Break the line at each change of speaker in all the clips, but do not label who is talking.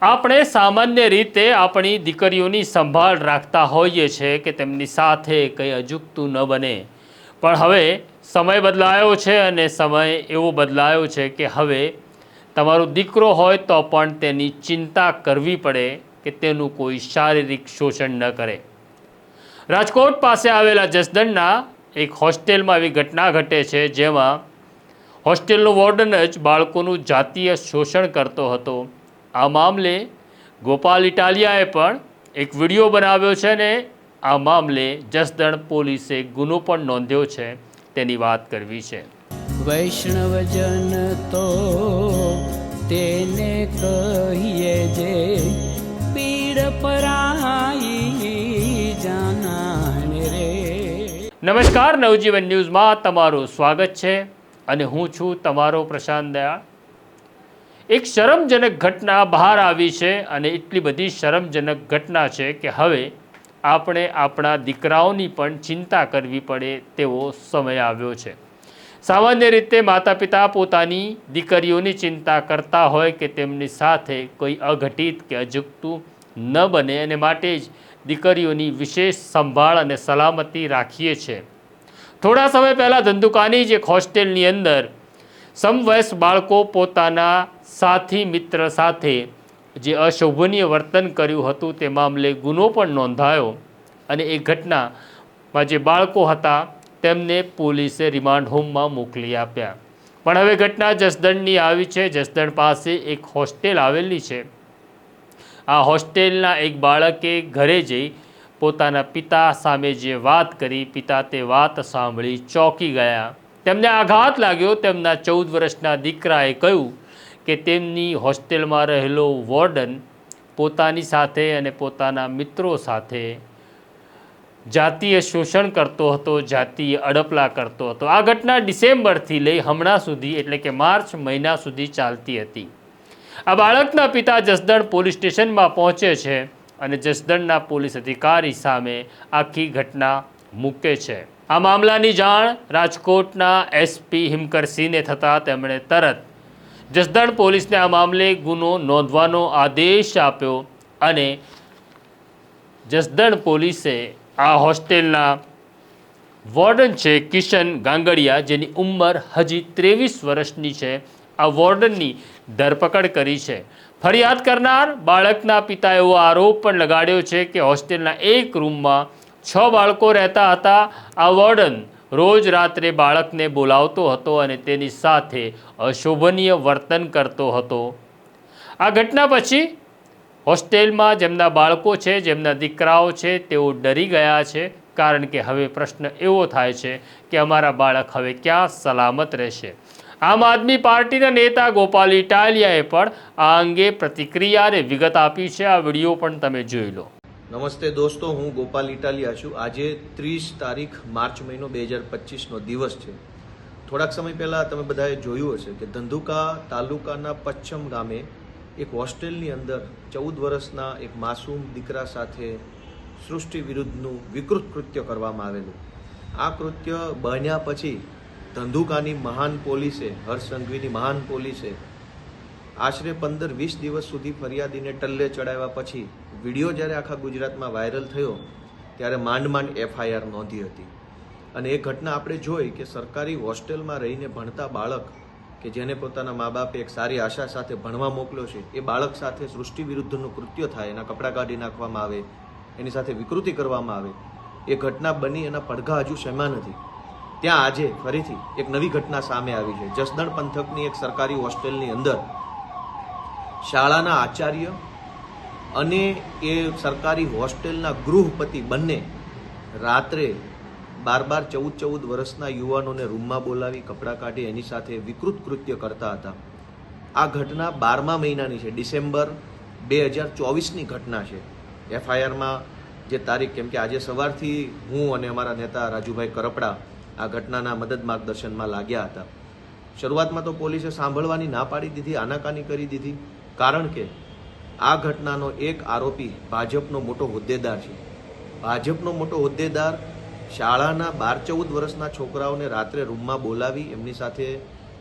આપણે સામાન્ય રીતે આપણી દીકરીઓની સંભાળ રાખતા હોઈએ છીએ કે તેમની સાથે કંઈ અજુગતું ન બને, પણ હવે સમય બદલાયો છે અને સમય એવો બદલાયો છે કે હવે તમારો દીકરો હોય તો પણ તેની ચિંતા કરવી પડે કે તેનું કોઈ શારીરિક શોષણ ન કરે. રાજકોટ પાસે આવેલા જસદણના એક હોસ્ટેલમાં એવી ઘટના ઘટે છે જેમાં હોસ્ટેલનો વોર્ડન જ બાળકોનું જાતીય શોષણ કરતો હતો. આ મામલે ગોપાલ ઇટાલિયાએ પણ એક વિડીયો બનાવ્યો છે અને આ મામલે જસદણ પોલીસે ગુનો પણ નોંધ્યો છે. તેની વાત કરવી છે.
વૈષ્ણવજન તો તેને કહીએ જે પીડ પરાઈ જાનાને રે.
નમસ્કાર, નવજીવન ન્યૂઝમાં તમારું સ્વાગત છે અને હું છું તમારો પ્રશાંત દયાળ. એક શરમજનક ઘટના બહાર આવી છે અને એટલી બધી શરમજનક ઘટના છે કે હવે આપણે આપણા દીકરાઓની પણ ચિંતા કરવી પડે તેવો સમય આવ્યો છે. સામાન્ય રીતે માતા પિતા પોતાની દીકરીઓની ચિંતા કરતા હોય કે તેમની સાથે કોઈ અઘટિત કે અજુગતું ન બને અને માટે જ દીકરીઓની વિશેષ સંભાળ અને સલામતી રાખીએ છીએ. થોડા સમય પહેલાં ધંધુકાની જ એક હોસ્ટેલની અંદર સમવયસ્ક બાળકો પોતાના સાથી મિત્ર સાથે જે અશોભનીય વર્તન કર્યું હતું તે મામલે ગુનો પણ નોંધાયો અને એ ઘટનામાં જે બાળકો હતા તેમને પોલીસે રિમાન્ડ હોમમાં મોકલી આપ્યા. પણ હવે ઘટના જસદણની આવી છે. જસદણ પાસે એક હોસ્ટેલ આવેલી છે. આ હોસ્ટેલના એક બાળકે ઘરે જઈ પોતાના પિતા સામે જે વાત કરી, પિતા તે વાત સાંભળી ચોંકી ગયા. તેમને આઘાત લાગ્યો. તેમના 14 વર્ષના દીકરાએ કહ્યું કે તેમની હોસ્ટેલમાં રહેલો વોર્ડન પોતાની સાથે અને પોતાના મિત્રો સાથે જાતીય શોષણ કરતો હતો, જાતીય અડપલા કરતો હતો. આ ઘટના ડિસેમ્બરથી લઈ હમણાં સુધી એટલે કે માર્ચ મહિના સુધી ચાલતી હતી. આ બાળકના પિતા જસદણ પોલીસ સ્ટેશનમાં પહોંચે છે અને જસદણના પોલીસ અધિકારી સામે આખી ઘટના મૂકે છે. આ મામલાની જાણ રાજકોટના એસપી હિમકરસિંહને થતાં તેમણે તરત જસદણ પોલીસને આ મામલે ગુનો નોંધવાનો આદેશ આપ્યો અને જસદણ પોલીસે આ હોસ્ટેલના વોર્ડન છે કિશન ગાંગડિયા, જેની ઉંમર હજી 23 વર્ષની છે, આ વોર્ડનની ધરપકડ કરી છે. ફરિયાદ કરનાર બાળકના પિતાએ એવો આરોપ પણ લગાડ્યો છે કે હોસ્ટેલના એક રૂમમાં 6 બાળકો રહેતા હતા. આ વોર્ડન રોજ રાત્રે બાળકને બોલાવતો હતો અને તેની સાથે અશોભનીય વર્તન કરતો હતો. આ ઘટના પછી હોસ્ટેલમાં જેમના બાળકો છે, જેમના દીકરાઓ છે, તેઓ ડરી ગયા છે. કારણ કે હવે પ્રશ્ન એવો થાય છે કે અમારા બાળક હવે ક્યાં સલામત રહેશે. આમ આદમી પાર્ટીના નેતા ગોપાલ ઇટાલિયાએ પણ આ અંગે પ્રતિક્રિયા અને વિગત આપી છે. આ વિડીયો પણ તમે જોઈ લો.
નમસ્તે દોસ્તો, હું ગોપાલ ઇટાલિયા છું. આજે 30 તારીખ માર્ચ મહિનો 2025નો દિવસ છે. થોડાક સમય પહેલાં તમે બધાએ જોયું હશે કે ધંધુકા તાલુકાના પચ્છમ ગામે એક હોસ્ટેલની અંદર 14 વર્ષના એક માસૂમ દીકરા સાથે સૃષ્ટિ વિરુદ્ધનું વિકૃત કૃત્ય કરવામાં આવેલું. આ કૃત્ય બન્યા પછી ધંધુકાની મહાન પોલીસે, હર્ષ સંઘવીની મહાન પોલીસે આશરે 15-20 દિવસ સુધી ફરિયાદીને ટલ્લે ચડાવ્યા પછી વિડીયો જ્યારે આખા ગુજરાતમાં વાયરલ થયો ત્યારે માંડ એફઆઈઆર નોંધી હતી. અને એ ઘટના આપણે જોઈ કે સરકારી હોસ્ટેલમાં રહીને ભણતા બાળક કે જેને પોતાના મા બાપે એક સારી આશા સાથે ભણવા મોકલ્યો છે, એ બાળક સાથે સૃષ્ટિ વિરુદ્ધનું કૃત્ય થાય, એના કપડાં કાઢી નાખવામાં આવે, એની સાથે વિકૃતિ કરવામાં આવે, એ ઘટના બની એના પડઘા હજુ શેમાં નથી. ત્યાં આજે ફરીથી એક નવી ઘટના સામે આવી છે. જસદણ પંથકની એક સરકારી હોસ્ટેલની અંદર શાળાના આચાર્ય અને એ સરકારી હોસ્ટેલના ગૃહપતિ બંને રાત્રે 12-14 વર્ષના યુવાનોને રૂમમાં બોલાવી કપડાં કાઢી એની સાથે વિકૃત કૃત્ય કરતા હતા. આ ઘટના 12મા મહિનાની છે, ડિસેમ્બર 2024ની ઘટના છે. એફઆઈઆરમાં જે તારીખ, કેમ કે આજે સવારથી હું અને અમારા નેતા રાજુભાઈ કરપડા આ ઘટનાના મદદ માર્ગદર્શનમાં લાગ્યા હતા. શરૂઆતમાં તો પોલીસે સાંભળવાની ના પાડી દીધી, આનાકાની કરી દીધી. કારણ કે આ ઘટનાનો એક આરોપી ભાજપનો મોટો હોદ્દેદાર છે. ભાજપનો મોટો હોદ્દેદાર શાળાના 12-14 વર્ષના છોકરાઓને રાત્રે રૂમમાં બોલાવી એમની સાથે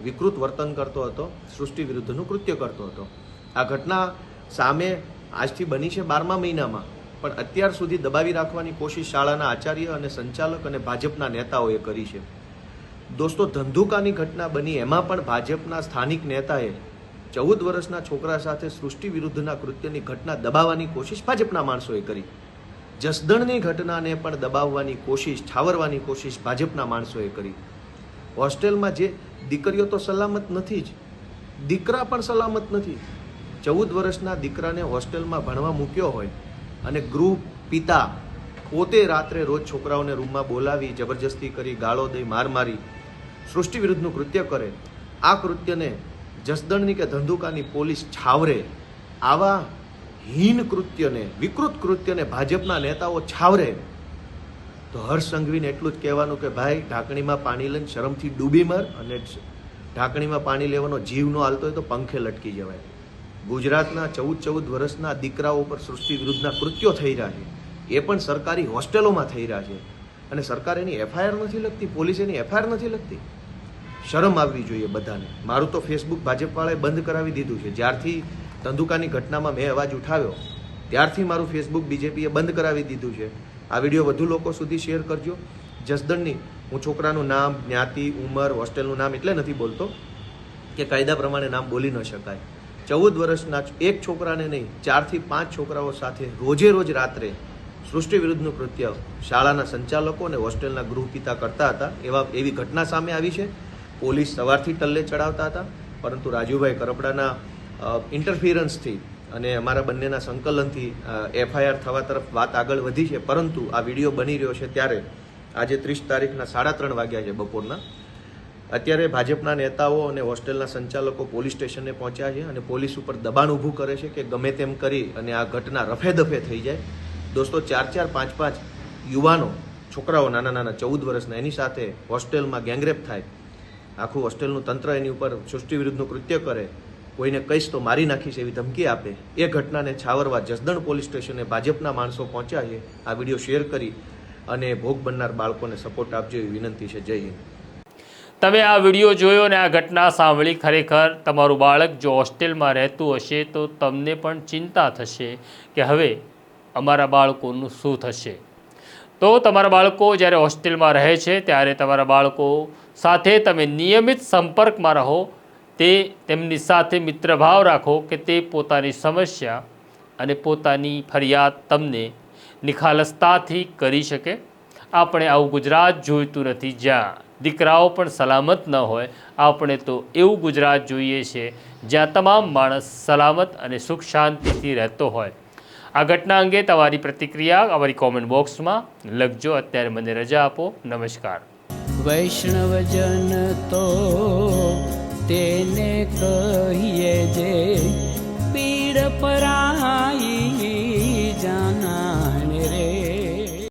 વિકૃત વર્તન કરતો હતો, સૃષ્ટિ વિરુદ્ધનું કૃત્ય કરતો હતો. આ ઘટના સામે આજથી બની છે 12મા મહિનામાં, પણ અત્યાર સુધી દબાવી રાખવાની કોશિશ શાળાના આચાર્ય અને સંચાલક અને ભાજપના નેતાઓએ કરી છે. દોસ્તો, ધંધુકાની ઘટના બની, એમાં પણ ભાજપના સ્થાનિક નેતાએ 14 વર્ષના છોકરા સાથે સૃષ્ટિ વિરુદ્ધના કૃત્યની ઘટના દબાવવાની કોશિશ ભાજપના માણસોએ કરી. જસદણની ઘટનાને પણ દબાવવાની કોશિશ, છાવરવાની કોશિશ ભાજપના માણસોએ કરી. હોસ્ટેલમાં જે દીકરીઓ તો સલામત નથી જ, દીકરા પણ સલામત નથી. 14 વર્ષના દીકરાને હોસ્ટેલમાં ભણવા મૂક્યો હોય અને ગૃહ પિતા પોતે રાત્રે રોજ છોકરાઓને રૂમમાં બોલાવી, જબરજસ્તી કરી, ગાળો દઈ, માર મારી સૃષ્ટિ વિરુદ્ધનું કૃત્ય કરે. આ કૃત્યને જસદણની કે ધંધુકાની પોલીસ છાવરે. આવા હીન કૃત્યને, વિકૃત કૃત્યને ભાજપના નેતાઓ છાવરે તો હર્ષ સંઘવીને એટલું જ કહેવાનું કે ભાઈ, ઢાંકણીમાં પાણી લઈને શરમથી ડૂબી મર, અને ઢાંકણીમાં પાણી લેવાનો જીવ ન હાલતો હોય તો પંખે લટકી જવાય. ગુજરાતના 14 વર્ષના દીકરાઓ પર સૃષ્ટિ વિરુદ્ધના કૃત્યો થઈ રહ્યા છે, એ પણ સરકારી હોસ્ટેલોમાં થઈ રહ્યા છે, અને સરકાર એની એફઆઈઆર નથી લખતી, પોલીસ એની એફઆઈઆર નથી લખતી. શરમ આવવી જોઈએ બધાને. મારું તો ફેસબુક ભાજપવાળાએ બંધ કરાવી દીધું છે. જ્યારથી ધંધુકાની ઘટનામાં મેં અવાજ ઉઠાવ્યો ત્યારથી મારું ફેસબુક બીજેપીએ બંધ કરાવી દીધું છે. આ વિડીયો વધુ લોકો સુધી શેર કરજો. જસદણની, હું છોકરાનું નામ, જ્ઞાતિ, ઉંમર, હોસ્ટેલનું નામ એટલે નથી બોલતો કે કાયદા પ્રમાણે નામ બોલી ન શકાય. 14 વર્ષના એક છોકરાને નહીં, 4 થી 5 છોકરાઓ સાથે રોજે રોજ રાત્રે સૃષ્ટિ વિરુદ્ધનું કૃત્ય શાળાના સંચાલકો અને હોસ્ટેલના ગૃહપિતા કરતા હતા. એવી ઘટના સામે આવી છે. પોલીસ સવારથી ટલ્લે ચડાવતા હતા, પરંતુ રાજુભાઈ કરપડાના ઇન્ટરફિયરન્સથી અને અમારા બંનેના સંકલનથી એફઆઈઆર થવા તરફ વાત આગળ વધી છે. પરંતુ આ વિડીયો બની રહ્યો છે ત્યારે આજે 30 તારીખના 3:30 વાગ્યા છે બપોરના. અત્યારે ભાજપના નેતાઓ અને હોસ્ટેલના સંચાલકો પોલીસ સ્ટેશને પહોંચ્યા છે અને પોલીસ ઉપર દબાણ ઊભું કરે છે કે ગમે તેમ કરી અને આ ઘટના રફે દફે થઈ જાય. દોસ્તો, 4-4, 5-5 યુવાનો, છોકરાઓ નાના નાના 14 વર્ષના, એની સાથે હોસ્ટેલમાં ગેંગરેપ થાય, આખું હોસ્ટેલનું તંત્ર એની ઉપર સૃષ્ટિ વિરુદ્ધનું કૃત્ય કરે, કોઈને કહીશ તો મારી નાખીશ એવી ધમકી આપે, એ ઘટનાને છાવરવા જસદણ પોલીસ સ્ટેશને ભાજપના માણસો પહોંચ્યા છે. આ વિડીયો શેર કરી અને ભોગ બનનાર બાળકોને સપોર્ટ આપજો એવી વિનંતી છે. જય હિન્દ.
તમે આ વિડીયો જોયો અને આ ઘટના સાંભળી, ખરેખર તમારું બાળક જો હોસ્ટેલમાં રહેતું હશે તો તમને પણ ચિંતા થશે કે હવે અમારા બાળકોનું શું થશે. તો તમારા બાળકો જ્યારે હોસ્ટેલમાં રહે છે ત્યારે તમારા બાળકો સાથે તમે નિયમિત સંપર્કમાં રહો, તેમની સાથે મિત્રભાવ રાખો કે તે પોતાની સમસ્યા અને પોતાની ફરિયાદ તમને નિખાલસતાથી કરી શકે. આપણે આવું ગુજરાત જોઈતું નથી જ્યાં દીકરાઓ પણ સલામત ન હોય. આપણે તો એવું ગુજરાત જોઈએ છે જ્યાં તમામ માણસ સલામત અને સુખ શાંતિથી રહેતો હોય. આ ઘટના અંગે તમારી પ્રતિક્રિયા અમારી કોમેન્ટ બોક્સમાં લખજો. અત્યારે મને રજા આપો. નમસ્કાર.
વૈષ્ણવજન તો તેને કહીએ જે પીડ પર